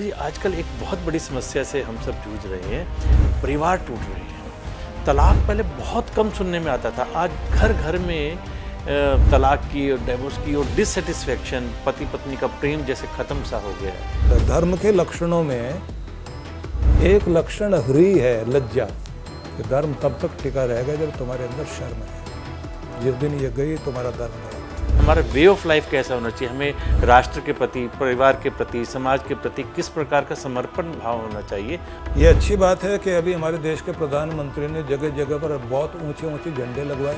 जी आजकल एक बहुत बड़ी समस्या से हम सब जूझ रहे हैं। परिवार टूट रहे हैं। तलाक पहले बहुत कम सुनने में आता था, आज घर घर में तलाक की और डिवोर्स की और डिससेटिस्फैक्शन, पति पत्नी का प्रेम जैसे खत्म सा हो गया है। धर्म के लक्षणों में एक लक्षण ह्री है, लज्जा। कि धर्म तब तक टिका रहेगा जब तुम्हारे अंदर शर्म है। जिस दिन ये गई तुम्हारा धर्म है। हमारा वे ऑफ लाइफ कैसा होना चाहिए, हमें राष्ट्र के प्रति, परिवार के प्रति, समाज के प्रति किस प्रकार का समर्पण भाव होना चाहिए। ये अच्छी बात है कि अभी हमारे देश के प्रधानमंत्री ने जगह जगह पर बहुत ऊंचे ऊंचे झंडे लगवाए।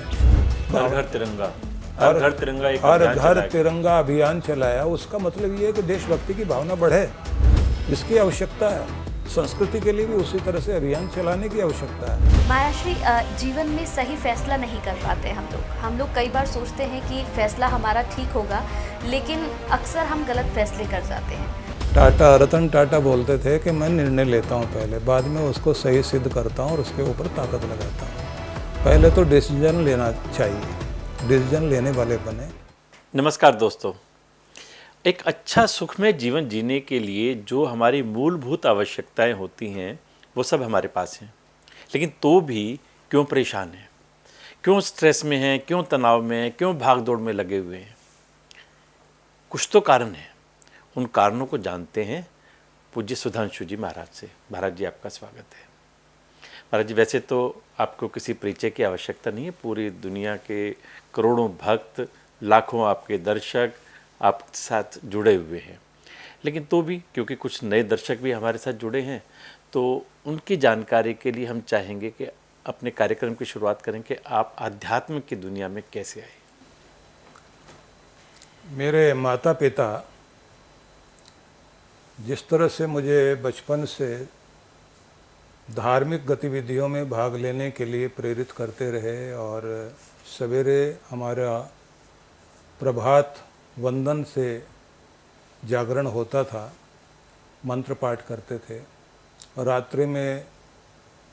हर घर तिरंगा, हर घर तिरंगा, एक हर अभियान घर चलाया। तिरंगा अभियान चलाया। उसका मतलब ये है कि देशभक्ति की भावना बढ़े, इसकी आवश्यकता है। संस्कृति के लिए भी उसी तरह से अभियान चलाने की आवश्यकता है। मायाश्री, जीवन में सही फैसला नहीं कर पाते हम लोग कई बार सोचते हैं कि फैसला हमारा ठीक होगा, लेकिन अक्सर हम गलत फैसले कर जाते हैं। रतन टाटा बोलते थे कि मैं निर्णय लेता हूँ पहले, बाद में उसको सही सिद्ध करता हूँ और उसके ऊपर ताकत लगाता हूँ। पहले तो डिसीजन लेना चाहिए, डिसीजन लेने वाले बने। नमस्कार दोस्तों, एक अच्छा सुखमय जीवन जीने के लिए जो हमारी मूलभूत आवश्यकताएं होती हैं वो सब हमारे पास हैं, लेकिन तो भी क्यों परेशान हैं, क्यों स्ट्रेस में हैं, क्यों तनाव में हैं, क्यों भाग दौड़ में लगे हुए हैं। कुछ तो कारण है। उन कारणों को जानते हैं पूज्य सुधांशु जी महाराज से। महाराज जी, आपका स्वागत है। महाराज जी, वैसे तो आपको किसी परिचय की आवश्यकता नहीं है, पूरी दुनिया के करोड़ों भक्त, लाखों आपके दर्शक आपके साथ जुड़े हुए हैं, लेकिन तो भी क्योंकि कुछ नए दर्शक भी हमारे साथ जुड़े हैं, तो उनकी जानकारी के लिए हम चाहेंगे कि अपने कार्यक्रम की शुरुआत करें कि आप आध्यात्म की दुनिया में कैसे आए। मेरे माता पिता जिस तरह से मुझे बचपन से धार्मिक गतिविधियों में भाग लेने के लिए प्रेरित करते रहे, और सवेरे हमारा प्रभात वंदन से जागरण होता था, मंत्र पाठ करते थे, और रात्रि में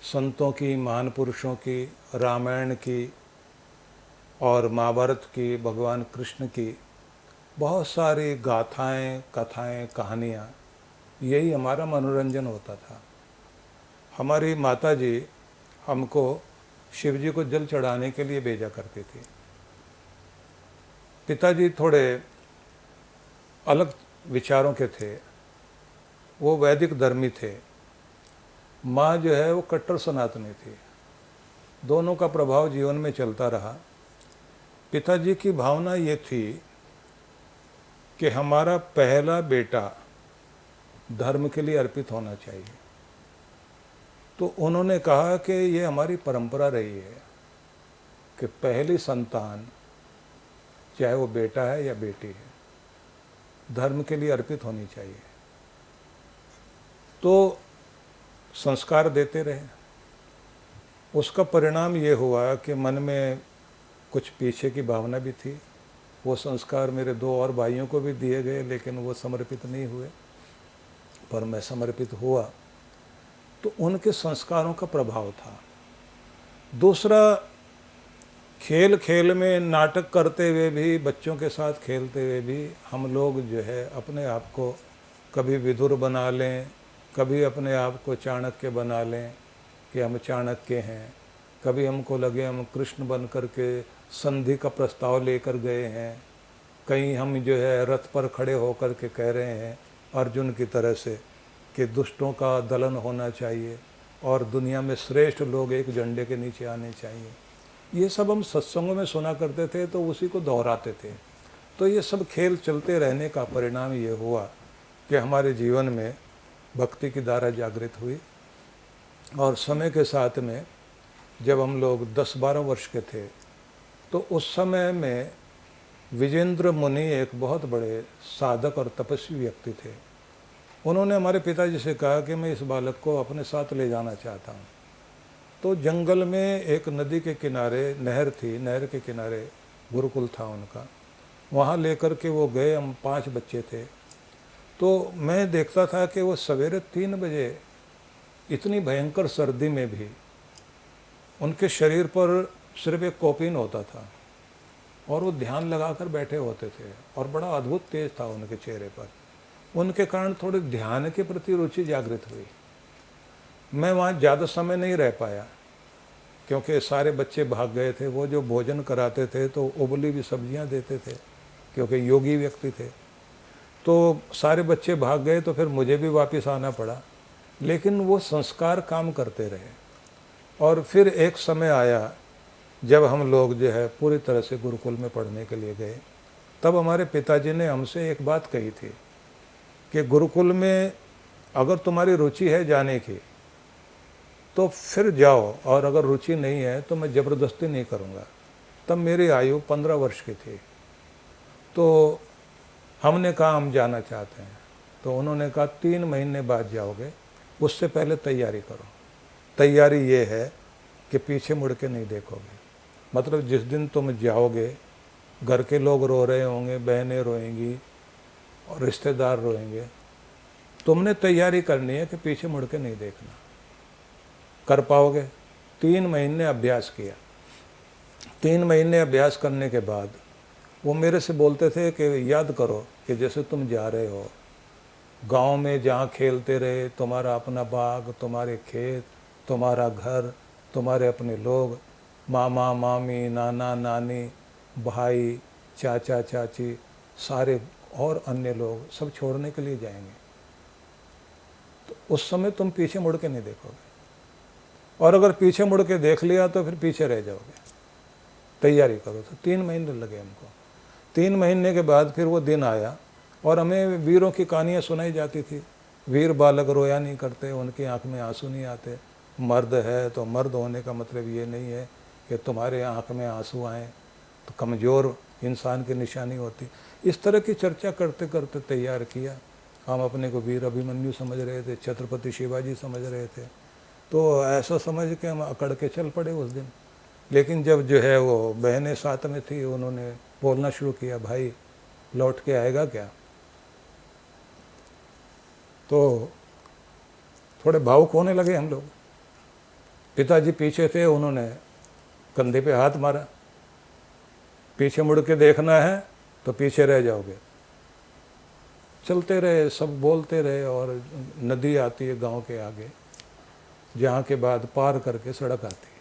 संतों की, महान पुरुषों की, रामायण की और महाभारत की, भगवान कृष्ण की बहुत सारी गाथाएं, कथाएं, कहानियाँ, यही हमारा मनोरंजन होता था। हमारी माताजी हमको शिव जी को जल चढ़ाने के लिए भेजा करती थी। पिताजी थोड़े अलग विचारों के थे, वो वैदिक धर्मी थे। माँ जो है वो कट्टर सनातनी थी। दोनों का प्रभाव जीवन में चलता रहा। पिताजी की भावना ये थी कि हमारा पहला बेटा धर्म के लिए अर्पित होना चाहिए। तो उन्होंने कहा कि ये हमारी परंपरा रही है कि पहली संतान, चाहे वो बेटा है या बेटी है, धर्म के लिए अर्पित होनी चाहिए। तो संस्कार देते रहे। उसका परिणाम ये हुआ कि मन में कुछ पीछे की भावना भी थी। वो संस्कार मेरे दो और भाइयों को भी दिए गए, लेकिन वो समर्पित नहीं हुए, पर मैं समर्पित हुआ। तो उनके संस्कारों का प्रभाव था। दूसरा, खेल खेल में नाटक करते हुए भी, बच्चों के साथ खेलते हुए भी हम लोग जो है अपने आप को कभी विदुर बना लें, कभी अपने आप को चाणक्य बना लें कि हम चाणक्य हैं। कभी हमको लगे हम कृष्ण बन कर के संधि का प्रस्ताव लेकर गए हैं। कहीं हम जो है रथ पर खड़े होकर के कह रहे हैं अर्जुन की तरह से कि दुष्टों का दलन होना चाहिए और दुनिया में श्रेष्ठ लोग एक झंडे के नीचे आने चाहिए। ये सब हम सत्संगों में सुना करते थे, तो उसी को दोहराते थे। तो ये सब खेल चलते रहने का परिणाम ये हुआ कि हमारे जीवन में भक्ति की धारा जागृत हुई। और समय के साथ में जब हम लोग 10-12 वर्ष के थे, तो उस समय में विजेंद्र मुनि एक बहुत बड़े साधक और तपस्वी व्यक्ति थे। उन्होंने हमारे पिताजी से कहा कि मैं इस बालक को अपने साथ ले जाना चाहता हूँ। तो जंगल में एक नदी के किनारे नहर थी, नहर के किनारे गुरुकुल था उनका, वहाँ लेकर के वो गए। हम 5 बच्चे थे। तो मैं देखता था कि वो सवेरे 3 बजे इतनी भयंकर सर्दी में भी उनके शरीर पर सिर्फ एक कॉपिन होता था और वो ध्यान लगाकर बैठे होते थे, और बड़ा अद्भुत तेज था उनके चेहरे पर। उनके कारण थोड़े ध्यान के प्रति रुचि जागृत हुई। मैं वहाँ ज़्यादा समय नहीं रह पाया क्योंकि सारे बच्चे भाग गए थे। वो जो भोजन कराते थे तो उबली हुई सब्जियाँ देते थे क्योंकि योगी व्यक्ति थे। तो सारे बच्चे भाग गए तो फिर मुझे भी वापस आना पड़ा, लेकिन वो संस्कार काम करते रहे। और फिर एक समय आया जब हम लोग जो है पूरी तरह से गुरुकुल में पढ़ने के लिए गए। तब हमारे पिताजी ने हमसे एक बात कही थी कि गुरुकुल में अगर तुम्हारी रुचि है जाने की तो फिर जाओ, और अगर रुचि नहीं है तो मैं ज़बरदस्ती नहीं करूँगा। तब मेरी आयु 15 वर्ष की थी। तो हमने कहा हम जाना चाहते हैं। तो उन्होंने कहा 3 महीने बाद जाओगे, उससे पहले तैयारी करो। तैयारी ये है कि पीछे मुड़ के नहीं देखोगे। मतलब जिस दिन तुम जाओगे घर के लोग रो रहे होंगे, बहनें रोएंगी और रिश्तेदार रोएंगे, तुमने तैयारी करनी है कि पीछे मुड़ के नहीं देखना। कर पाओगे? 3 महीने अभ्यास किया। 3 महीने अभ्यास करने के बाद वो मेरे से बोलते थे कि याद करो कि जैसे तुम जा रहे हो गांव में, जहाँ खेलते रहे, तुम्हारा अपना बाग, तुम्हारे खेत, तुम्हारा घर, तुम्हारे अपने लोग, मामा मामी, नाना नानी, भाई, चाचा चाची, सारे और अन्य लोग सब छोड़ने के लिए जाएंगे। तो उस समय तुम पीछे मुड़ के नहीं देखोगे, और अगर पीछे मुड़ के देख लिया तो फिर पीछे रह जाओगे। तैयारी करो। तो 3 महीने लगे हमको। 3 महीने के बाद फिर वो दिन आया और हमें वीरों की कहानियाँ सुनाई जाती थी। वीर बालक रोया नहीं करते, उनकी आंख में आंसू नहीं आते। मर्द है तो मर्द होने का मतलब ये नहीं है कि तुम्हारे आंख में आंसू आए तो कमज़ोर इंसान की निशानी होती। इस तरह की चर्चा करते करते तैयार किया। हम अपने को वीर अभिमन्यु समझ रहे थे, छत्रपति शिवाजी समझ रहे थे। तो ऐसा समझ के हम अकड़ के चल पड़े उस दिन। लेकिन जब जो है वो बहनें साथ में थी, उन्होंने बोलना शुरू किया, भाई लौट के आएगा क्या? तो थोड़े भावुक होने लगे हम लोग। पिताजी पीछे थे, उन्होंने कंधे पे हाथ मारा, पीछे मुड़ के देखना है तो पीछे रह जाओगे। चलते रहे, सब बोलते रहे, और नदी आती है गांव के आगे, जहाँ के बाद पार करके सड़क आती है।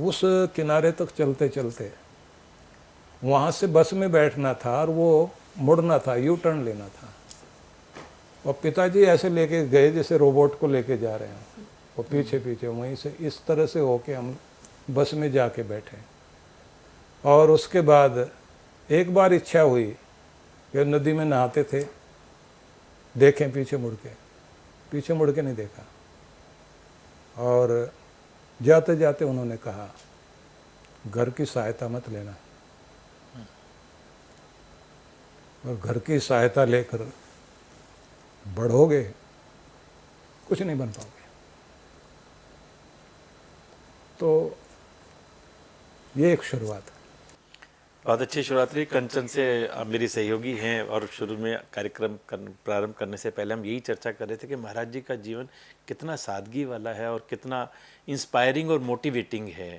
उस किनारे तक चलते चलते वहाँ से बस में बैठना था और वो मुड़ना था, यू टर्न लेना था। और पिताजी ऐसे लेके गए जैसे रोबोट को लेके जा रहे हैं, वो पीछे पीछे वहीं से इस तरह से होके हम बस में जाके बैठे। और उसके बाद एक बार इच्छा हुई कि नदी में नहाते थे, देखें पीछे मुड़ के नहीं देखा। और जाते जाते उन्होंने कहा, घर की सहायता मत लेना, और घर की सहायता लेकर बढ़ोगे कुछ नहीं बन पाओगे। तो ये एक शुरुआत है। बहुत अच्छी शुरुआत रही। कंचन से आप मेरी सहयोगी हैं, और शुरू में कार्यक्रम प्रारंभ करने से पहले हम यही चर्चा कर रहे थे कि महाराज जी का जीवन कितना सादगी वाला है और कितना इंस्पायरिंग और मोटिवेटिंग है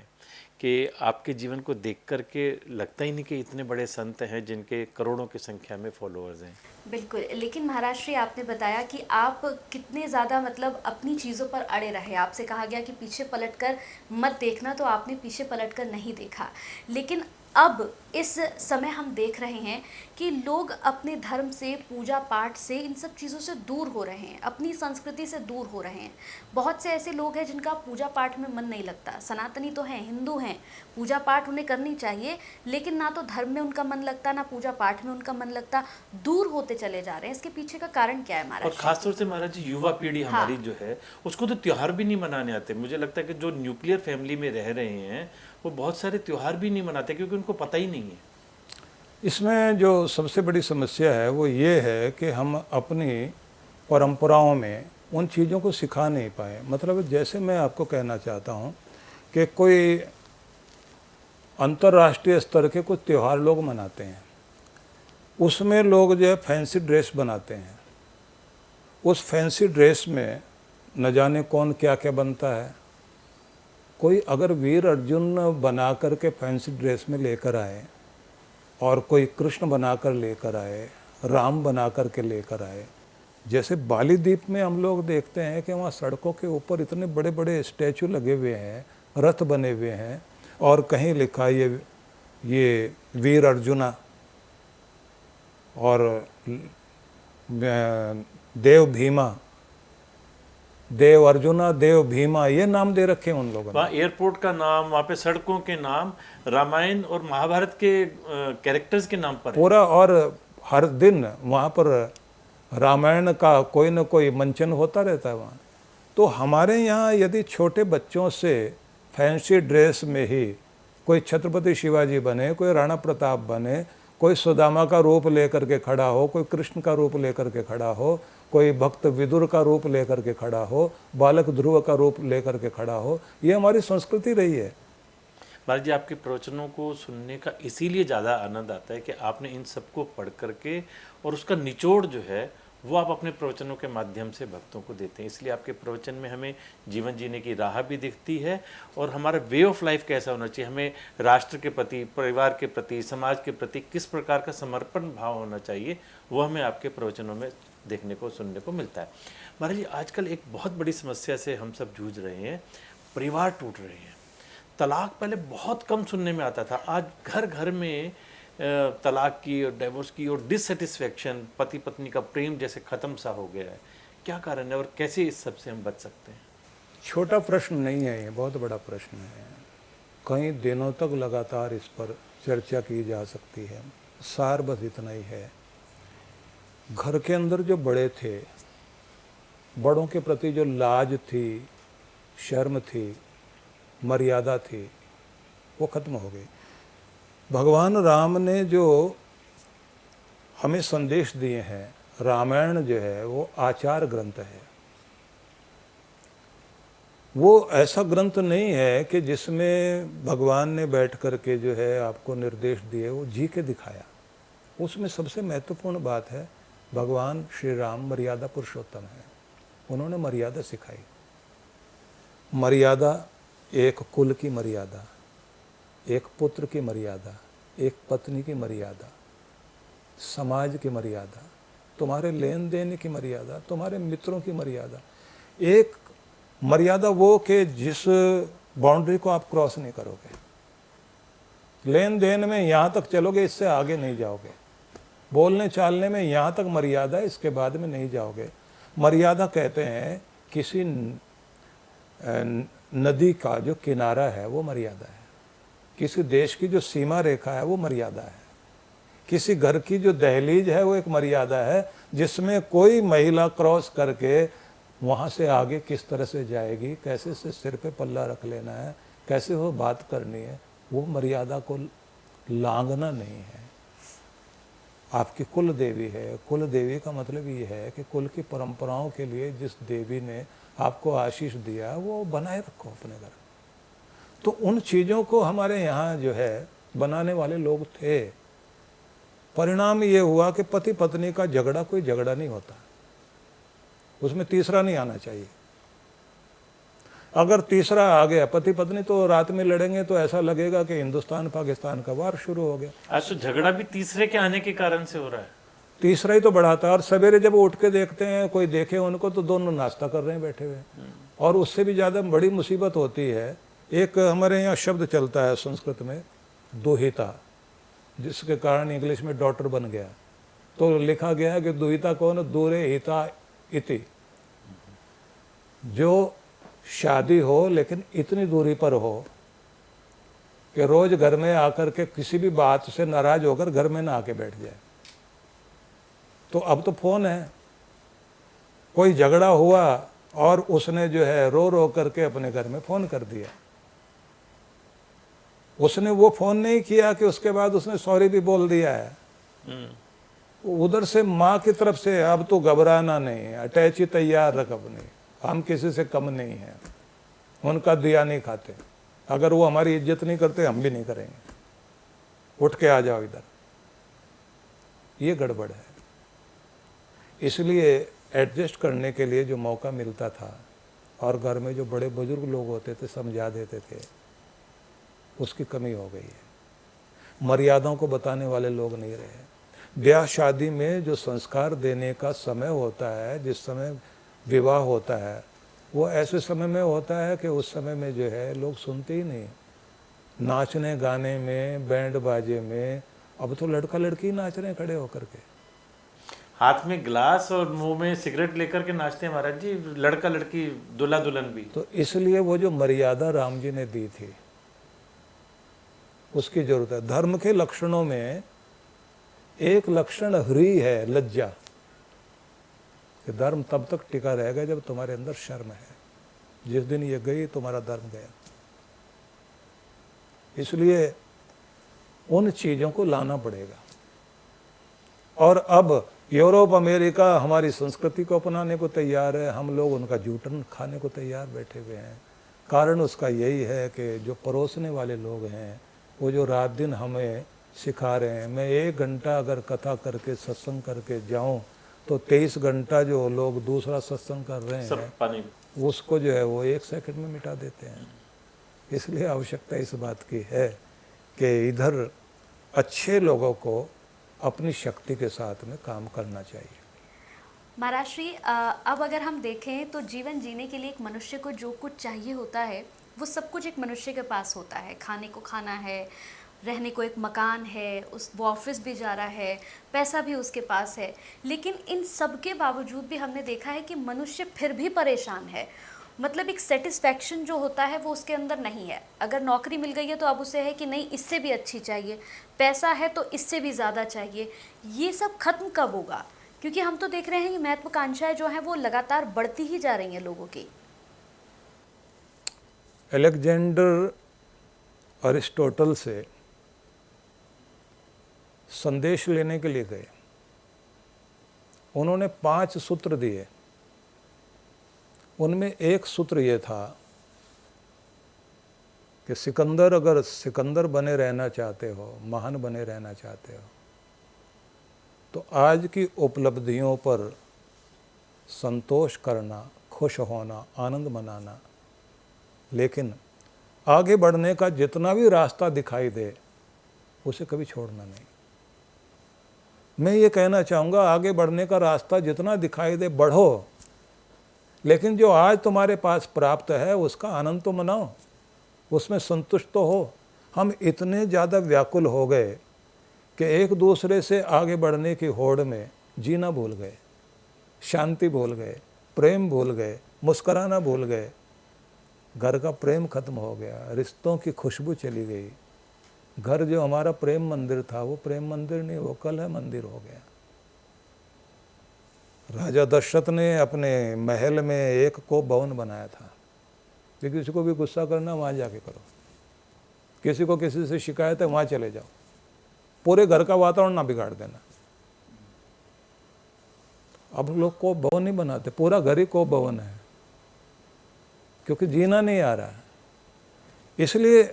कि आपके जीवन को देख कर के लगता ही नहीं कि इतने बड़े संत हैं जिनके करोड़ों की संख्या में फॉलोअर्स हैं। बिल्कुल। लेकिन महाराज श्री, आपने बताया कि आप कितने ज़्यादा मतलब अपनी चीज़ों पर अड़े रहे। आपसे कहा गया कि पीछे पलटकर मत देखना, तो आपने पीछे पलटकर नहीं देखा। लेकिन अब इस समय हम देख रहे हैं कि लोग अपने धर्म से, पूजा पाठ से, इन सब चीज़ों से दूर हो रहे हैं, अपनी संस्कृति से दूर हो रहे हैं। बहुत से ऐसे लोग हैं जिनका पूजा पाठ में मन नहीं लगता। सनातनी तो हैं, हिंदू हैं, पूजा पाठ उन्हें करनी चाहिए, लेकिन ना तो धर्म में उनका मन लगता, ना पूजा पाठ में उनका मन लगता, दूर होते चले जा रहे हैं। इसके पीछे का कारण क्या है महाराज? और खासतौर से महाराज जी युवा पीढ़ी हमारी जो है उसको तो त्योहार भी नहीं मनाने आते। मुझे लगता है कि जो न्यूक्लियर फैमिली में रह रहे हैं वो बहुत सारे त्योहार भी नहीं मनाते क्योंकि उनको पता ही नहीं है। इसमें जो सबसे बड़ी समस्या है वो ये है कि हम अपनी परंपराओं में उन चीज़ों को सिखा नहीं पाए। मतलब जैसे मैं आपको कहना चाहता हूँ कि कोई अंतर्राष्ट्रीय स्तर के कुछ त्यौहार लोग मनाते हैं, उसमें लोग जो है फैंसी ड्रेस बनाते हैं। उस फैंसी ड्रेस में न जाने कौन क्या क्या बनता है। कोई अगर वीर अर्जुन बना कर के फैंसी ड्रेस में लेकर आए और कोई कृष्ण बनाकर लेकर आए, राम बना करके लेकर आए। जैसे बाली द्वीप में हम लोग देखते हैं कि वहाँ सड़कों के ऊपर इतने बड़े बड़े स्टैचू लगे हुए हैं, रथ बने हुए हैं, और कहीं लिखा ये वीर अर्जुना और देव भीमा, देव अर्जुना, देव भीमा, ये नाम दे रखे हैं उन लोगों ने। वहाँ एयरपोर्ट का नाम, वहाँ पे सड़कों के नाम रामायण और महाभारत के कैरेक्टर्स के नाम पर है। पूरा, और हर दिन वहाँ पर रामायण का कोई न कोई मंचन होता रहता है वहाँ। तो हमारे यहाँ यदि छोटे बच्चों से फैंसी ड्रेस में ही कोई छत्रपति शिवाजी बने, कोई राणा प्रताप बने, कोई सुदामा का रूप लेकर के खड़ा हो, कोई कृष्ण का रूप लेकर के खड़ा हो, कोई भक्त विदुर का रूप लेकर के खड़ा हो, बालक ध्रुव का रूप लेकर के खड़ा हो, ये हमारी संस्कृति रही है। महाराज जी, आपके प्रवचनों को सुनने का इसीलिए ज़्यादा आनंद आता है कि आपने इन सबको पढ़ करके और उसका निचोड़ जो है वो आप अपने प्रवचनों के माध्यम से भक्तों को देते हैं। इसलिए आपके प्रवचन में हमें जीवन जीने की राह भी दिखती है और हमारा वे ऑफ लाइफ कैसा होना चाहिए, हमें राष्ट्र के प्रति, परिवार के प्रति, समाज के प्रति किस प्रकार का समर्पण भाव होना चाहिए, वो हमें आपके प्रवचनों में देखने को, सुनने को मिलता है। महाराज जी, आजकल एक बहुत बड़ी समस्या से हम सब जूझ रहे हैं, परिवार टूट रहे हैं। तलाक पहले बहुत कम सुनने में आता था, आज घर घर में तलाक की और डाइवोर्स की और डिससेटिस्फैक्शन, पति पत्नी का प्रेम जैसे ख़त्म सा हो गया है। क्या कारण है और कैसे इस सब से हम बच सकते हैं? छोटा प्रश्न नहीं है, ये बहुत बड़ा प्रश्न है। कई दिनों तक लगातार इस पर चर्चा की जा सकती है। सार बस इतना ही है, घर के अंदर जो बड़े थे, बड़ों के प्रति जो लाज थी, शर्म थी, मर्यादा थी, वो खत्म हो गई। भगवान राम ने जो हमें संदेश दिए हैं, रामायण जो है वो आचार ग्रंथ है। वो ऐसा ग्रंथ नहीं है कि जिसमें भगवान ने बैठ कर के जो है आपको निर्देश दिए, वो जी के दिखाया। उसमें सबसे महत्वपूर्ण बात है, भगवान श्री राम मर्यादा पुरुषोत्तम है, उन्होंने मर्यादा सिखाई। मर्यादा, एक कुल की मर्यादा, एक पुत्र की मर्यादा, एक पत्नी की मर्यादा, समाज की मर्यादा, तुम्हारे लेन देन की मर्यादा, तुम्हारे मित्रों की मर्यादा। एक मर्यादा वो कि जिस बाउंड्री को आप क्रॉस नहीं करोगे। लेन देन में यहाँ तक चलोगे, इससे आगे नहीं जाओगे। बोलने चालने में यहाँ तक मर्यादा, इसके बाद में नहीं जाओगे। मर्यादा कहते हैं किसी नदी का जो किनारा है वो मर्यादा है, किसी देश की जो सीमा रेखा है वो मर्यादा है, किसी घर की जो दहलीज है वो एक मर्यादा है, जिसमें कोई महिला क्रॉस करके वहाँ से आगे किस तरह से जाएगी, कैसे से सिर पे पल्ला रख लेना है, कैसे वो बात करनी है, वो मर्यादा को लांघना नहीं है। आपकी कुल देवी है, कुल देवी का मतलब ये है कि कुल की परंपराओं के लिए जिस देवी ने आपको आशीष दिया वो बनाए रखो अपने घर। तो उन चीज़ों को हमारे यहाँ जो है बनाने वाले लोग थे। परिणाम ये हुआ कि पति पत्नी का झगड़ा कोई झगड़ा नहीं होता, उसमें तीसरा नहीं आना चाहिए। अगर तीसरा आ गया, पति पत्नी तो रात में लड़ेंगे तो ऐसा लगेगा कि हिंदुस्तान पाकिस्तान का वार शुरू हो गया। आज तो झगड़ा भी तीसरे के आने के कारण से हो रहा है। तीसरा ही तो बढ़ाता है। और सवेरे जब उठ के देखते हैं, कोई देखे उनको तो दोनों नाश्ता कर रहे हैं बैठे हुए। और उससे भी ज़्यादा बड़ी मुसीबत होती है, एक हमारे यहाँ शब्द चलता है संस्कृत में, दुहिता, जिसके कारण इंग्लिश में डॉटर बन गया। तो लिखा गया है कि दुहिता कौन, दूरे हिता इति, जो शादी हो लेकिन इतनी दूरी पर हो कि रोज घर में आकर के किसी भी बात से नाराज होकर घर में ना आके बैठ जाए। तो अब तो फोन है, कोई झगड़ा हुआ और उसने जो है रो रो करके अपने घर में फोन कर दिया। उसने वो फोन नहीं किया कि उसके बाद उसने सॉरी भी बोल दिया है। उधर से माँ की तरफ से अब तो घबराना नहीं है, अटैच ही तैयार रख अपनी, हम किसी से कम नहीं हैं, उनका दिया नहीं खाते, अगर वो हमारी इज्जत नहीं करते हम भी नहीं करेंगे, उठ के आ जाओ इधर। ये गड़बड़ है। इसलिए एडजस्ट करने के लिए जो मौका मिलता था और घर में जो बड़े बुजुर्ग लोग होते थे समझा देते थे, उसकी कमी हो गई है। मर्यादाओं को बताने वाले लोग नहीं रहे। ब्याह शादी में जो संस्कार देने का समय होता है, जिस समय विवाह होता है, वो ऐसे समय में होता है कि उस समय में जो है लोग सुनते ही नहीं। नाचने गाने में, बैंड बाजे में, अब तो लड़का लड़की नाच रहे हैं खड़े होकर के। हाथ में गिलास और मुंह में सिगरेट लेकर के नाचते हैं महाराज जी, लड़का लड़की, दूल्हा दुल्हन भी। तो इसलिए वो जो मर्यादा राम जी ने दी थी उसकी जरूरत है। धर्म के लक्षणों में एक लक्षण ह्री है, लज्जा, कि धर्म तब तक टिका रहेगा जब तुम्हारे अंदर शर्म है। जिस दिन ये गई तुम्हारा धर्म गया। इसलिए उन चीजों को लाना पड़ेगा। और अब यूरोप अमेरिका हमारी संस्कृति को अपनाने को तैयार है, हम लोग उनका जूठन खाने को तैयार बैठे हुए हैं। कारण उसका यही है कि जो परोसने वाले लोग हैं वो जो रात दिन हमें सिखा रहे हैं। मैं 1 घंटा अगर कथा करके सत्संग करके जाऊं तो 23 घंटा जो लोग दूसरा सत्संग कर रहे सब हैं पानी। उसको जो है वो 1 सेकंड में मिटा देते हैं। इसलिए आवश्यकता इस बात की है कि इधर अच्छे लोगों को अपनी शक्ति के साथ में काम करना चाहिए। महाराज श्री, अब अगर हम देखें तो जीवन जीने के लिए एक मनुष्य को जो कुछ चाहिए होता है वो सब कुछ एक मनुष्य के पास होता है। खाने को खाना है, रहने को एक मकान है, वो ऑफिस भी जा रहा है, पैसा भी उसके पास है। लेकिन इन सब के बावजूद भी हमने देखा है कि मनुष्य फिर भी परेशान है। मतलब एक सेटिस्फैक्शन जो होता है वो उसके अंदर नहीं है। अगर नौकरी मिल गई है तो अब उसे है कि नहीं, इससे भी अच्छी चाहिए, पैसा है तो इससे भी ज़्यादा चाहिए। ये सब खत्म कब होगा? क्योंकि हम तो देख रहे हैं कि महत्वाकांक्षाएं जो हैं वो लगातार बढ़ती ही जा रही हैं लोगों की। अलेक्जेंडर अरिस्टोटल से संदेश लेने के लिए गए। उन्होंने 5 सूत्र दिए। उनमें एक सूत्र ये था कि सिकंदर, अगर सिकंदर बने रहना चाहते हो, महान बने रहना चाहते हो, तो आज की उपलब्धियों पर संतोष करना, खुश होना, आनंद मनाना, लेकिन आगे बढ़ने का जितना भी रास्ता दिखाई दे उसे कभी छोड़ना नहीं। मैं ये कहना चाहूँगा, आगे बढ़ने का रास्ता जितना दिखाई दे बढ़ो, लेकिन जो आज तुम्हारे पास प्राप्त है उसका आनंद तो मनाओ, उसमें संतुष्ट तो हो। हम इतने ज़्यादा व्याकुल हो गए कि एक दूसरे से आगे बढ़ने की होड़ में जीना भूल गए, शांति भूल गए, प्रेम भूल गए, मुस्कुराना भूल गए। घर का प्रेम खत्म हो गया, रिश्तों की खुशबू चली गई। घर जो हमारा प्रेम मंदिर था वो प्रेम मंदिर नहीं, वो कलह मंदिर हो गया। राजा दशरथ ने अपने महल में एक कोप भवन बनाया था कि किसी को भी गुस्सा करना वहाँ जाके करो, किसी को किसी से शिकायत है वहाँ चले जाओ, पूरे घर का वातावरण ना बिगाड़ देना। अब लोग कोप भवन नहीं बनाते, पूरा घर ही कोप भवन है, क्योंकि जीना नहीं आ रहा है। इसलिए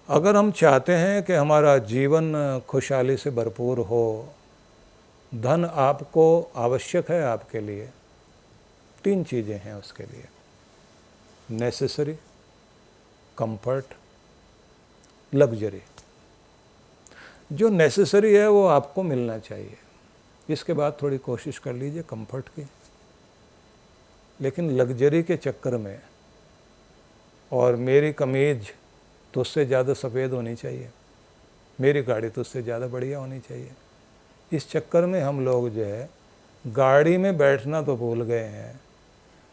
अगर हम चाहते हैं कि हमारा जीवन खुशहाली से भरपूर हो, धन आपको आवश्यक है, आपके लिए 3 चीज़ें हैं उसके लिए: नेसेसरी, कंफर्ट, लग्जरी। जो नेसेसरी है वो आपको मिलना चाहिए, इसके बाद थोड़ी कोशिश कर लीजिए कंफर्ट की। लेकिन लग्जरी के चक्कर में, और मेरी कमीज तो उससे ज़्यादा सफ़ेद होनी चाहिए, मेरी गाड़ी तो उससे ज़्यादा बढ़िया होनी चाहिए, इस चक्कर में हम लोग जो है गाड़ी में बैठना तो भूल गए हैं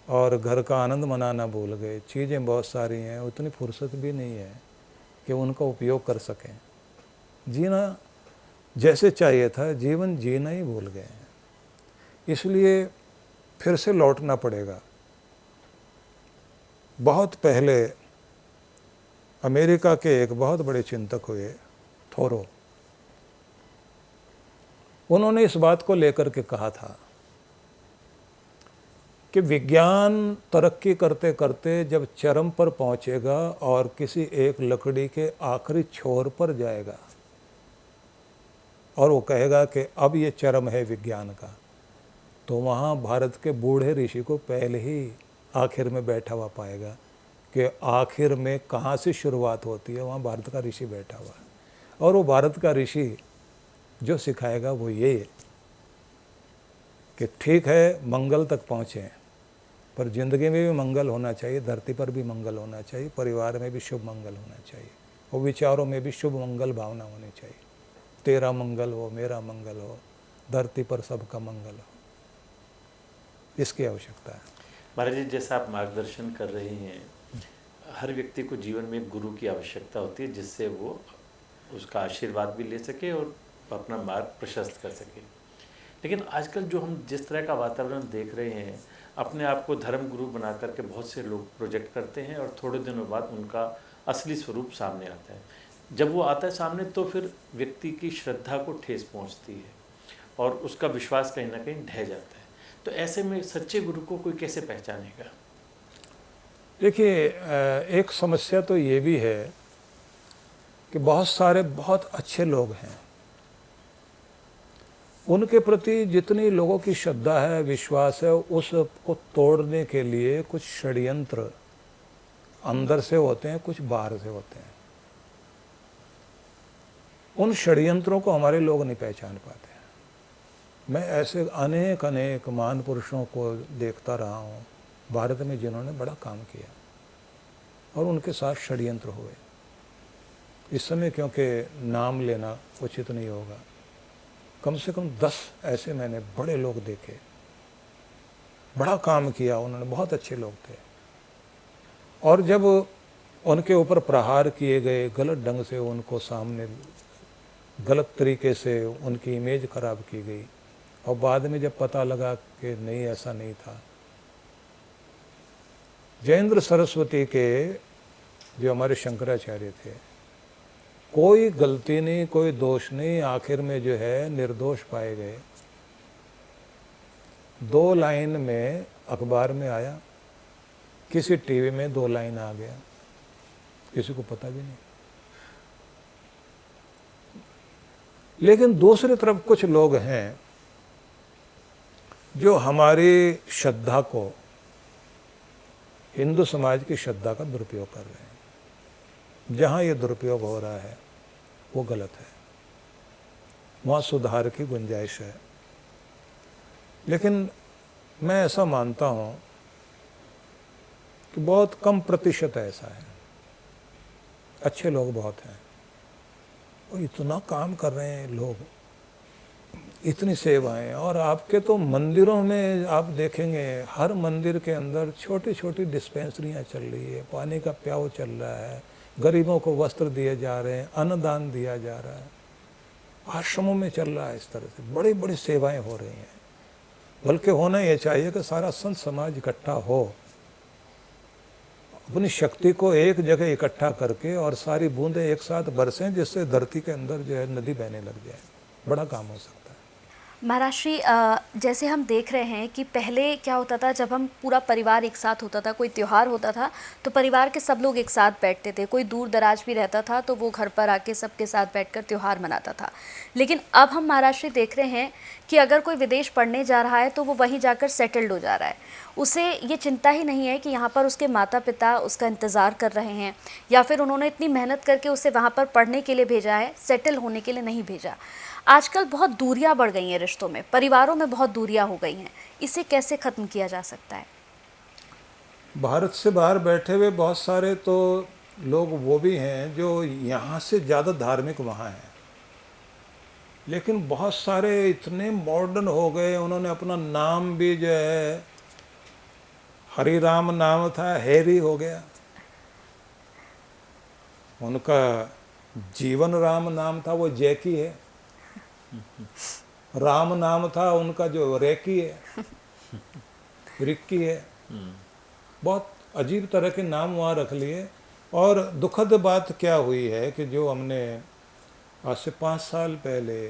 और घर का आनंद मनाना भूल गए। चीज़ें बहुत सारी हैं, उतनी फुर्सत भी नहीं है कि उनका उपयोग कर सकें। जीना जैसे चाहिए था, जीवन जीना ही भूल गए हैं। इसलिए फिर से लौटना पड़ेगा। बहुत पहले अमेरिका के एक बहुत बड़े चिंतक हुए, थोरो, उन्होंने इस बात को लेकर के कहा था कि विज्ञान तरक्की करते करते जब चरम पर पहुंचेगा और किसी एक लकड़ी के आखिरी छोर पर जाएगा और वो कहेगा कि अब ये चरम है विज्ञान का, तो वहाँ भारत के बूढ़े ऋषि को पहले ही आखिर में बैठा हुआ पाएगा कि आखिर में कहाँ से शुरुआत होती है, वहाँ भारत का ऋषि बैठा हुआ है। और वो भारत का ऋषि जो सिखाएगा वो ये है कि ठीक है मंगल तक पहुँचें, पर ज़िंदगी में भी मंगल होना चाहिए, धरती पर भी मंगल होना चाहिए, परिवार में भी शुभ मंगल होना चाहिए, और विचारों में भी शुभ मंगल भावना होनी चाहिए। तेरा मंगल हो, मेरा मंगल हो, धरती पर सबका मंगल हो, इसकी आवश्यकता है। महाराज जी, जैसा आप मार्गदर्शन कर रहे हैं, हर व्यक्ति को जीवन में एक गुरु की आवश्यकता होती है, जिससे वो उसका आशीर्वाद भी ले सके और अपना मार्ग प्रशस्त कर सके। लेकिन आजकल जो हम जिस तरह का वातावरण देख रहे हैं, अपने आप को धर्म गुरु बना करके बहुत से लोग प्रोजेक्ट करते हैं और थोड़े दिनों बाद उनका असली स्वरूप सामने आता है। जब वो आता है सामने तो फिर व्यक्ति की श्रद्धा को ठेस पहुंचती है और उसका विश्वास कहीं ना कहीं ढह जाता है। तो ऐसे में सच्चे गुरु को कोई कैसे पहचानेगा? देखिए, एक समस्या तो ये भी है कि बहुत सारे बहुत अच्छे लोग हैं, उनके प्रति जितनी लोगों की श्रद्धा है, विश्वास है, उसको तोड़ने के लिए कुछ षड्यंत्र अंदर से होते हैं, कुछ बाहर से होते हैं। उन षड्यंत्रों को हमारे लोग नहीं पहचान पाते हैं। मैं ऐसे अनेक अनेक महान पुरुषों को देखता रहा हूँ भारत में, जिन्होंने बड़ा काम किया और उनके साथ षड्यंत्र हुए। इस समय क्योंकि नाम लेना उचित नहीं होगा, कम से कम 10 ऐसे मैंने बड़े लोग देखे, बड़ा काम किया उन्होंने, बहुत अच्छे लोग थे। और जब उनके ऊपर प्रहार किए गए, गलत ढंग से उनको सामने गलत तरीके से उनकी इमेज खराब की गई, और बाद में जब पता लगा कि नहीं ऐसा नहीं था, जयेंद्र सरस्वती के जो हमारे शंकराचार्य थे, कोई गलती नहीं, कोई दोष नहीं, आखिर में जो है निर्दोष पाए गए। 2 लाइन में अखबार में आया, किसी टीवी में 2 लाइन आ गया, किसी को पता भी नहीं। लेकिन दूसरी तरफ कुछ लोग हैं जो हमारी श्रद्धा को, हिंदू समाज की श्रद्धा का दुरुपयोग कर रहे हैं। जहाँ ये दुरुपयोग हो रहा है वो गलत है, वहाँ सुधार की गुंजाइश है। लेकिन मैं ऐसा मानता हूँ कि बहुत कम प्रतिशत ऐसा है, अच्छे लोग बहुत हैं और इतना काम कर रहे हैं लोग, इतनी सेवाएं। और आपके तो मंदिरों में आप देखेंगे, हर मंदिर के अंदर छोटी छोटी डिस्पेंसरियां चल रही है, पानी का प्याऊ चल रहा है, गरीबों को वस्त्र दिए जा रहे हैं, अन्नदान दिया जा रहा है, आश्रमों में चल रहा है। इस तरह से बड़ी बड़ी सेवाएं हो रही हैं। बल्कि होना ये चाहिए कि सारा संत समाज इकट्ठा हो, अपनी शक्ति को एक जगह इकट्ठा करके और सारी बूंदें एक साथ बरसें, जिससे धरती के अंदर जो है नदी बहने लग जाए। बड़ा काम हो सकता है। महाराज श्री, जैसे हम देख रहे हैं कि पहले क्या होता था, जब हम पूरा परिवार एक साथ होता था, कोई त्यौहार होता था तो परिवार के सब लोग एक साथ बैठते थे। कोई दूर दराज भी रहता था तो वो घर पर आके सबके साथ बैठकर त्यौहार मनाता था। लेकिन अब हम महाराज श्री देख रहे हैं कि अगर कोई विदेश पढ़ने जा रहा है तो वो वहीं जाकर सेटल्ड हो जा रहा है। उसे ये चिंता ही नहीं है कि यहाँ पर उसके माता पिता उसका इंतज़ार कर रहे हैं, या फिर उन्होंने इतनी मेहनत करके उसे वहाँ पर पढ़ने के लिए भेजा है, सेटल होने के लिए नहीं भेजा। आजकल बहुत दूरियां बढ़ गई हैं रिश्तों में, परिवारों में बहुत दूरियां हो गई हैं। इसे कैसे ख़त्म किया जा सकता है? भारत से बाहर बैठे हुए बहुत सारे तो लोग वो भी हैं जो यहाँ से ज़्यादा धार्मिक वहाँ हैं, लेकिन बहुत सारे इतने मॉडर्न हो गए, उन्होंने अपना नाम भी जो है, हरि राम नाम था, हैरी हो गया। उनका जीवन राम नाम था, वो जैकी है। राम नाम था उनका जो रेकी है, रिक्की है। बहुत अजीब तरह के नाम वहाँ रख लिए। और दुखद बात क्या हुई है कि जो हमने आज से 5 साल पहले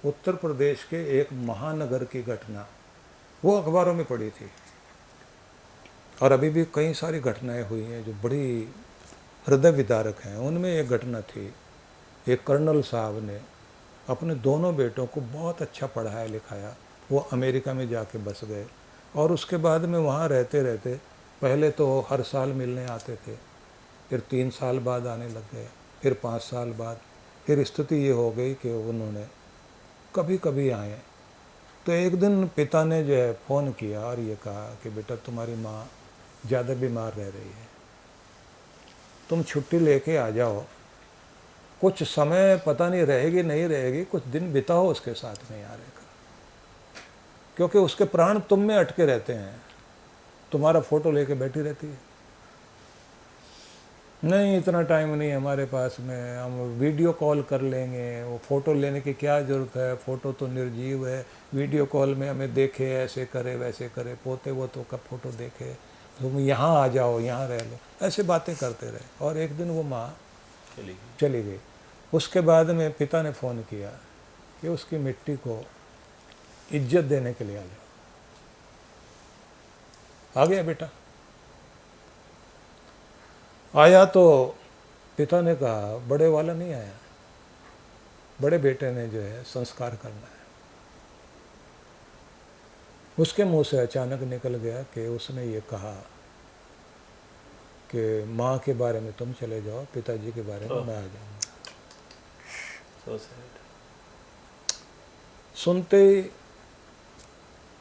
उत्तर प्रदेश के एक महानगर की घटना वो अखबारों में पड़ी थी, और अभी भी कई सारी घटनाएं हुई हैं जो बड़ी हृदय विदारक हैं। उनमें एक घटना थी, एक कर्नल साहब ने अपने दोनों बेटों को बहुत अच्छा पढ़ाया लिखाया, वो अमेरिका में जाके बस गए, और उसके बाद में वहाँ रहते रहते पहले तो हर साल मिलने आते थे, फिर 3 साल बाद आने लग गए, फिर 5 साल बाद, फिर स्थिति ये हो गई कि उन्होंने कभी कभी आए। तो एक दिन पिता ने जो है फ़ोन किया और ये कहा कि बेटा तुम्हारी माँ ज़्यादा बीमार रह रही है, तुम छुट्टी लेके आ जाओ, कुछ समय पता नहीं रहेगी नहीं रहेगी, कुछ दिन बिताओ उसके साथ में यहाँ रहकर, क्योंकि उसके प्राण तुम में अटके रहते हैं, तुम्हारा फ़ोटो लेके बैठी रहती है। नहीं इतना टाइम नहीं हमारे पास में, हम वीडियो कॉल कर लेंगे, वो फ़ोटो लेने की क्या ज़रूरत है, फ़ोटो तो निर्जीव है, वीडियो कॉल में हमें देखे ऐसे करे वैसे करे, पोते वो तो कब फ़ोटो देखे, तुम यहाँ आ जाओ यहाँ रह लो, ऐसे बातें करते रहे। और एक दिन वो माँ चली गई। उसके बाद में पिता ने फ़ोन किया कि उसकी मिट्टी को इज्जत देने के लिए आ जाओ। आ गया बेटा। आया तो पिता ने कहा बड़े वाला नहीं आया, बड़े बेटे ने जो है संस्कार करना है। उसके मुंह से अचानक निकल गया कि उसने ये कहा कि माँ के बारे में तुम चले जाओ, पिताजी के बारे में मैं आ जाऊंगा। सुनते ही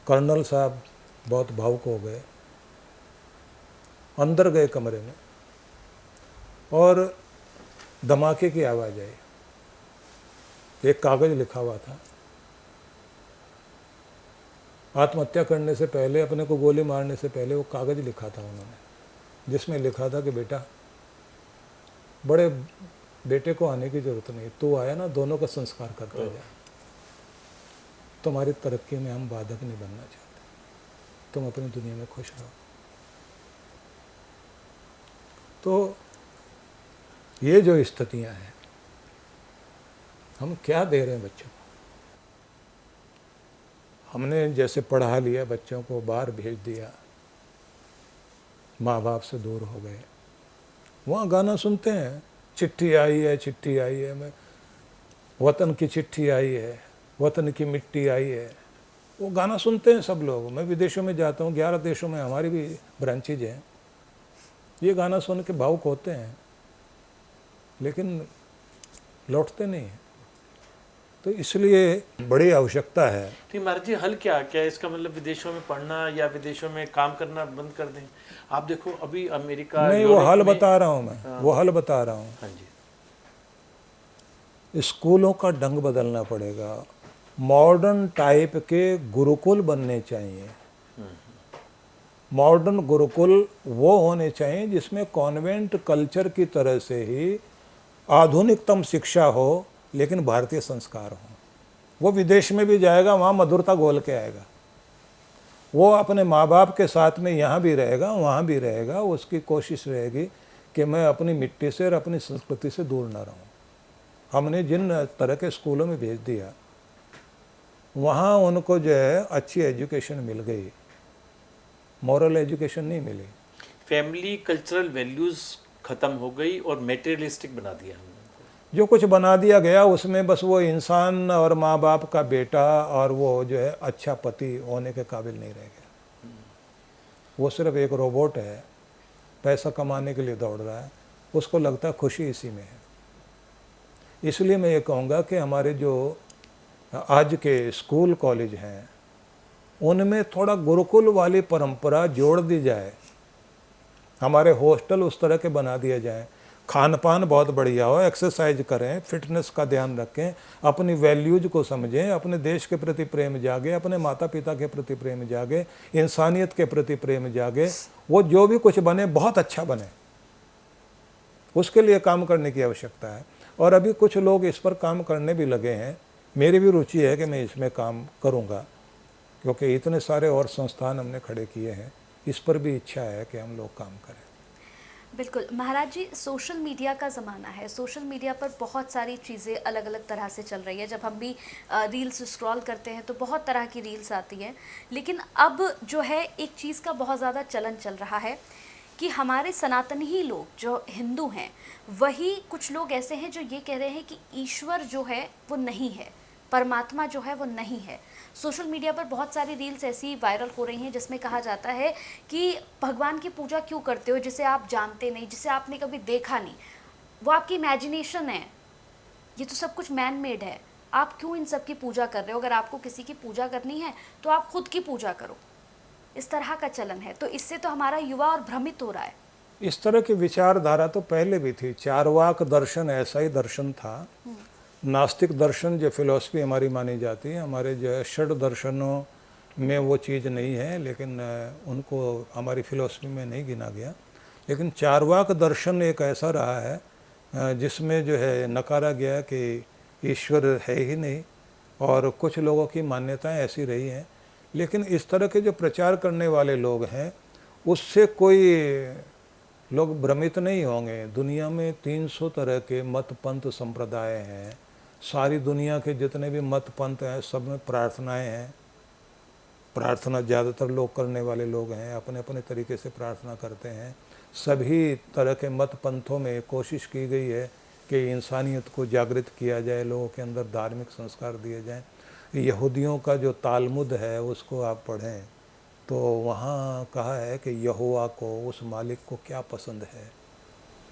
कर्नल साहब बहुत भावुक हो गए, अंदर गए कमरे में और धमाके की आवाज़ आई। एक कागज़ लिखा हुआ था, आत्महत्या करने से पहले, अपने को गोली मारने से पहले वो कागज़ लिखा था उन्होंने, जिसमें लिखा था कि बेटा बड़े बेटे को आने की ज़रूरत नहीं, तू आया ना, दोनों का संस्कार करता जा, तुम्हारी तरक्की में हम बाधक नहीं बनना चाहते, तुम अपनी दुनिया में खुश रहो। तो ये जो स्थितियां हैं, हम क्या दे रहे हैं बच्चों को? हमने जैसे पढ़ा लिया, बच्चों को बाहर भेज दिया, माँ बाप से दूर हो गए, वहाँ गाना सुनते हैं, चिट्ठी आई है चिट्ठी आई है, मैं वतन की चिट्ठी आई है, वतन की मिट्टी आई है, वो गाना सुनते हैं सब लोग। मैं विदेशों में जाता हूँ, 11 देशों में हमारी भी ब्रांचेज हैं, ये गाना सुन के भावुक होते हैं, लेकिन लौटते नहीं हैं। तो इसलिए बड़ी आवश्यकता है। ठीक महाराज जी, हल क्या क्या इसका मतलब विदेशों में पढ़ना या विदेशों में काम करना बंद कर दें? आप देखो अभी अमेरिका, नहीं, वो हल बता रहा हूँ मैं, वो हल बता रहा हूँ। हाँ जी, स्कूलों का ढंग बदलना पड़ेगा, मॉडर्न टाइप के गुरुकुल बनने चाहिए। मॉडर्न गुरुकुल वो होने चाहिए जिसमें कॉन्वेंट कल्चर की तरह से ही आधुनिकतम शिक्षा हो, लेकिन भारतीय संस्कार हो। वो विदेश में भी जाएगा, वहाँ मधुरता घोल के आएगा, वो अपने माँ बाप के साथ में यहाँ भी रहेगा वहाँ भी रहेगा, उसकी कोशिश रहेगी कि मैं अपनी मिट्टी से और अपनी संस्कृति से दूर ना रहूँ। हमने जिन तरह के स्कूलों में भेज दिया, वहाँ उनको जो है अच्छी एजुकेशन मिल गई, मॉरल एजुकेशन नहीं मिली। फैमिली कल्चरल वैल्यूज खत्म हो गई और मेटेरियलिस्टिक बना दिया हमने। जो कुछ बना दिया गया उसमें बस वो इंसान और माँ बाप का बेटा और वो जो है अच्छा पति होने के काबिल नहीं रह गया। वो सिर्फ एक रोबोट है, पैसा कमाने के लिए दौड़ रहा है, उसको लगता है खुशी इसी में है। इसलिए मैं ये कहूँगा कि हमारे जो आज के स्कूल कॉलेज हैं उनमें थोड़ा गुरुकुल वाली परंपरा जोड़ दी जाए, हमारे हॉस्टल उस तरह के बना दिए जाएं, खान पान बहुत बढ़िया हो, एक्सरसाइज करें, फिटनेस का ध्यान रखें, अपनी वैल्यूज को समझें, अपने देश के प्रति प्रेम जागे, अपने माता पिता के प्रति प्रेम जागे, इंसानियत के प्रति प्रेम जागे। वो जो भी कुछ बने बहुत अच्छा बने, उसके लिए काम करने की आवश्यकता है। और अभी कुछ लोग इस पर काम करने भी लगे हैं, मेरी भी रुचि है कि मैं इसमें काम करूँगा, क्योंकि इतने सारे और संस्थान हमने खड़े किए हैं, इस पर भी इच्छा है कि हम लोग काम करें। बिल्कुल महाराज जी, सोशल मीडिया का ज़माना है, सोशल मीडिया पर बहुत सारी चीज़ें अलग अलग तरह से चल रही है। जब हम भी रील्स स्क्रॉल करते हैं तो बहुत तरह की रील्स आती हैं, लेकिन अब जो है एक चीज़ का बहुत ज़्यादा चलन चल रहा है कि हमारे सनातनी ही लोग जो हिंदू हैं, वही कुछ लोग ऐसे हैं जो ये कह रहे हैं कि ईश्वर जो है वो नहीं है, परमात्मा जो है वो नहीं है। सोशल मीडिया पर बहुत सारी रील्स ऐसी वायरल हो रही हैं जिसमें कहा जाता है कि भगवान की पूजा क्यों करते हो जिसे आप जानते नहीं, जिसे आपने कभी देखा नहीं, वो आपकी इमेजिनेशन है, ये तो सब कुछ मैन मेड है, आप क्यों इन सब की पूजा कर रहे हो? अगर आपको किसी की पूजा करनी है तो आप खुद की पूजा करो। इस तरह का चलन है, तो इससे तो हमारा युवा और भ्रमित हो रहा है। इस तरह की विचारधारा तो पहले भी थी। चारवाक दर्शन ऐसा ही दर्शन था। नास्तिक दर्शन जो फिलॉसफी हमारी मानी जाती है, हमारे जो है षड दर्शनों में वो चीज़ नहीं है, लेकिन उनको हमारी फिलॉसफी में नहीं गिना गया। लेकिन चारवाक दर्शन एक ऐसा रहा है जिसमें जो है नकारा गया कि ईश्वर है ही नहीं, और कुछ लोगों की मान्यताएं ऐसी रही हैं। लेकिन इस तरह के जो प्रचार करने वाले लोग हैं, उससे कोई लोग भ्रमित नहीं होंगे। दुनिया में 300 तरह के मत पंथ संप्रदाय हैं। सारी दुनिया के जितने भी मत पंथ हैं, सब में प्रार्थनाएं हैं। प्रार्थना ज़्यादातर लोग करने वाले लोग हैं, अपने अपने तरीके से प्रार्थना करते हैं। सभी तरह के मत पंथों में कोशिश की गई है कि इंसानियत को जागृत किया जाए, लोगों के अंदर धार्मिक संस्कार दिए जाएं। यहूदियों का जो तालमुद है उसको आप पढ़ें तो वहाँ कहा है कि यहोवा को, उस मालिक को क्या पसंद है।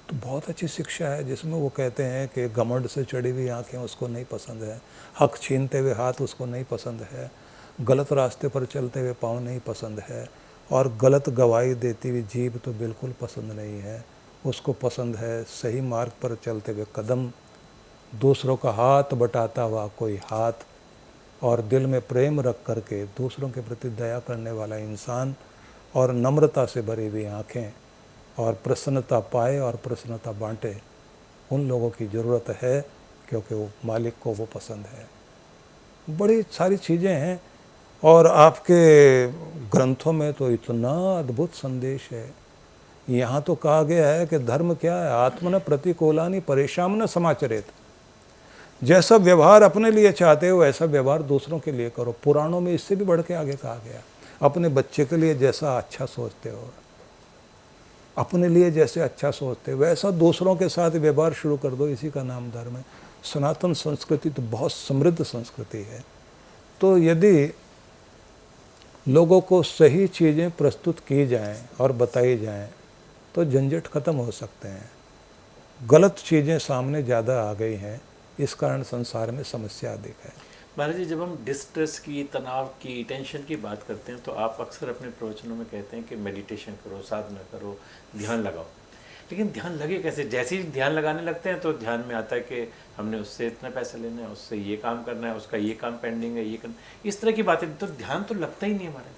तो बहुत अच्छी शिक्षा है जिसमें वो कहते हैं कि घमंड से चढ़ी हुई आँखें उसको नहीं पसंद है, हक छीनते हुए हाथ उसको नहीं पसंद है, गलत रास्ते पर चलते हुए पाँव नहीं पसंद है, और गलत गवाही देती हुई जीभ तो बिल्कुल पसंद नहीं है। उसको पसंद है सही मार्ग पर चलते हुए कदम, दूसरों का हाथ बटाता हुआ कोई हाथ, और दिल में प्रेम रख करके दूसरों के प्रति दया करने वाला इंसान, और नम्रता से भरी हुई आँखें, और प्रसन्नता पाए और प्रसन्नता बांटे। उन लोगों की ज़रूरत है, क्योंकि वो मालिक को वो पसंद है। बड़ी सारी चीज़ें हैं, और आपके ग्रंथों में तो इतना अद्भुत संदेश है। यहाँ तो कहा गया है कि धर्म क्या है, आत्मन प्रतिकूलानि परेशान समाचरेत। जैसा व्यवहार अपने लिए चाहते हो वैसा व्यवहार दूसरों के लिए करो। पुराणों में इससे भी बढ़ के आगे कहा गया, अपने बच्चे के लिए जैसा अच्छा सोचते हो, अपने लिए जैसे अच्छा सोचते हो वैसा दूसरों के साथ व्यवहार शुरू कर दो। इसी का नाम धर्म है। सनातन संस्कृति तो बहुत समृद्ध संस्कृति है। तो यदि लोगों को सही चीज़ें प्रस्तुत की जाएं और बताई जाएं तो झंझट खत्म हो सकते हैं। गलत चीज़ें सामने ज़्यादा आ गई हैं, इस कारण संसार में समस्या अधिक है। महाराज जी, जब हम डिस्ट्रेस की, तनाव की, टेंशन की बात करते हैं तो आप अक्सर अपने प्रवचनों में कहते हैं कि मेडिटेशन करो, साधना करो, ध्यान लगाओ। लेकिन ध्यान लगे कैसे? जैसे ही ध्यान लगाने लगते हैं तो ध्यान में आता है कि हमने उससे इतना पैसा लेना है, उससे ये काम करना है, उसका ये काम पेंडिंग है, ये करना, इस तरह की बातें। तो ध्यान तो लगता ही नहीं है महाराज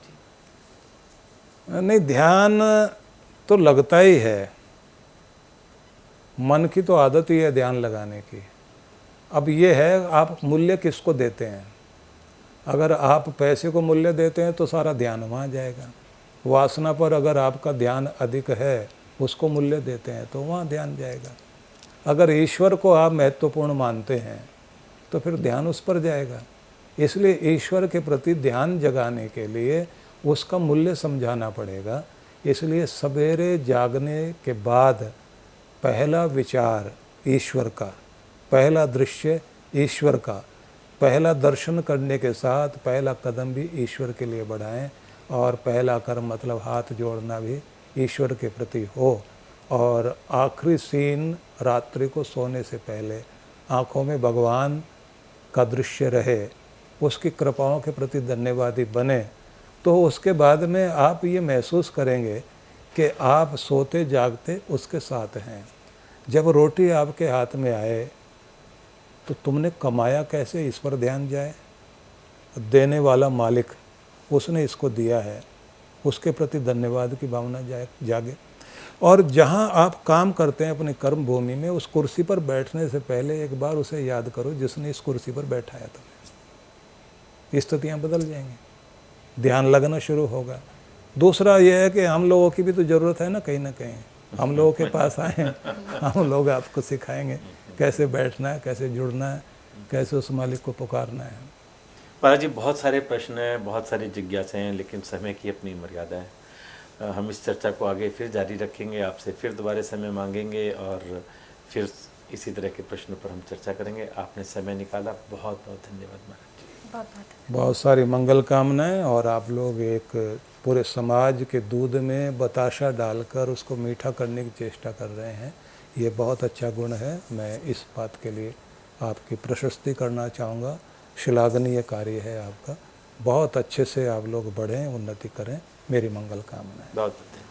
जी। नहीं, ध्यान तो लगता ही है। मन की तो आदत ही है ध्यान लगाने की। अब ये है आप मूल्य किसको देते हैं। अगर आप पैसे को मूल्य देते हैं तो सारा ध्यान वहाँ जाएगा। वासना पर अगर आपका ध्यान अधिक है, उसको मूल्य देते हैं तो वहाँ ध्यान जाएगा। अगर ईश्वर को आप महत्वपूर्ण मानते हैं तो फिर ध्यान उस पर जाएगा। इसलिए ईश्वर के प्रति ध्यान जगाने के लिए उसका मूल्य समझाना पड़ेगा। इसलिए सवेरे जागने के बाद पहला विचार ईश्वर का, पहला दृश्य ईश्वर का, पहला दर्शन करने के साथ पहला कदम भी ईश्वर के लिए बढ़ाएं, और पहला कर्म मतलब हाथ जोड़ना भी ईश्वर के प्रति हो। और आखिरी सीन रात्रि को सोने से पहले आँखों में भगवान का दृश्य रहे, उसकी कृपाओं के प्रति धन्यवादी बने। तो उसके बाद में आप ये महसूस करेंगे कि आप सोते जागते उसके साथ हैं। जब रोटी आपके हाथ में आए तो तुमने कमाया कैसे, इस पर ध्यान जाए। देने वाला मालिक, उसने इसको दिया है, उसके प्रति धन्यवाद की भावना जागे। और जहाँ आप काम करते हैं अपनी कर्म भूमि में, उस कुर्सी पर बैठने से पहले एक बार उसे याद करो जिसने इस कुर्सी पर बैठाया तुम्हें। स्थितियाँ बदल जाएंगी, ध्यान लगना शुरू होगा। दूसरा यह है कि हम लोगों की भी तो ज़रूरत है ना कहीं हम लोगों के पास आए, हम लोग आपको सिखाएंगे कैसे बैठना है, कैसे जुड़ना है, कैसे उस मालिक को पुकारना है। महाराज जी, बहुत सारे प्रश्न हैं, बहुत सारी जिज्ञासाएं हैं, लेकिन समय की अपनी मर्यादा है। हम इस चर्चा को आगे फिर जारी रखेंगे, आपसे फिर दोबारा समय मांगेंगे और फिर इसी तरह के प्रश्नों पर हम चर्चा करेंगे। आपने समय निकाला, बहुत बहुत धन्यवाद महाराज जी। बहुत सारी मंगल कामनाएं। और आप लोग एक पूरे समाज के दूध में बताशा डालकर उसको मीठा करने की चेष्टा कर रहे हैं, ये बहुत अच्छा गुण है। मैं इस बात के लिए आपकी प्रशस्ति करना चाहूँगा। श्लाघनीय कार्य है आपका। बहुत अच्छे से आप लोग बढ़ें, उन्नति करें। मेरी मंगल कामनाएं। बहुत बहुत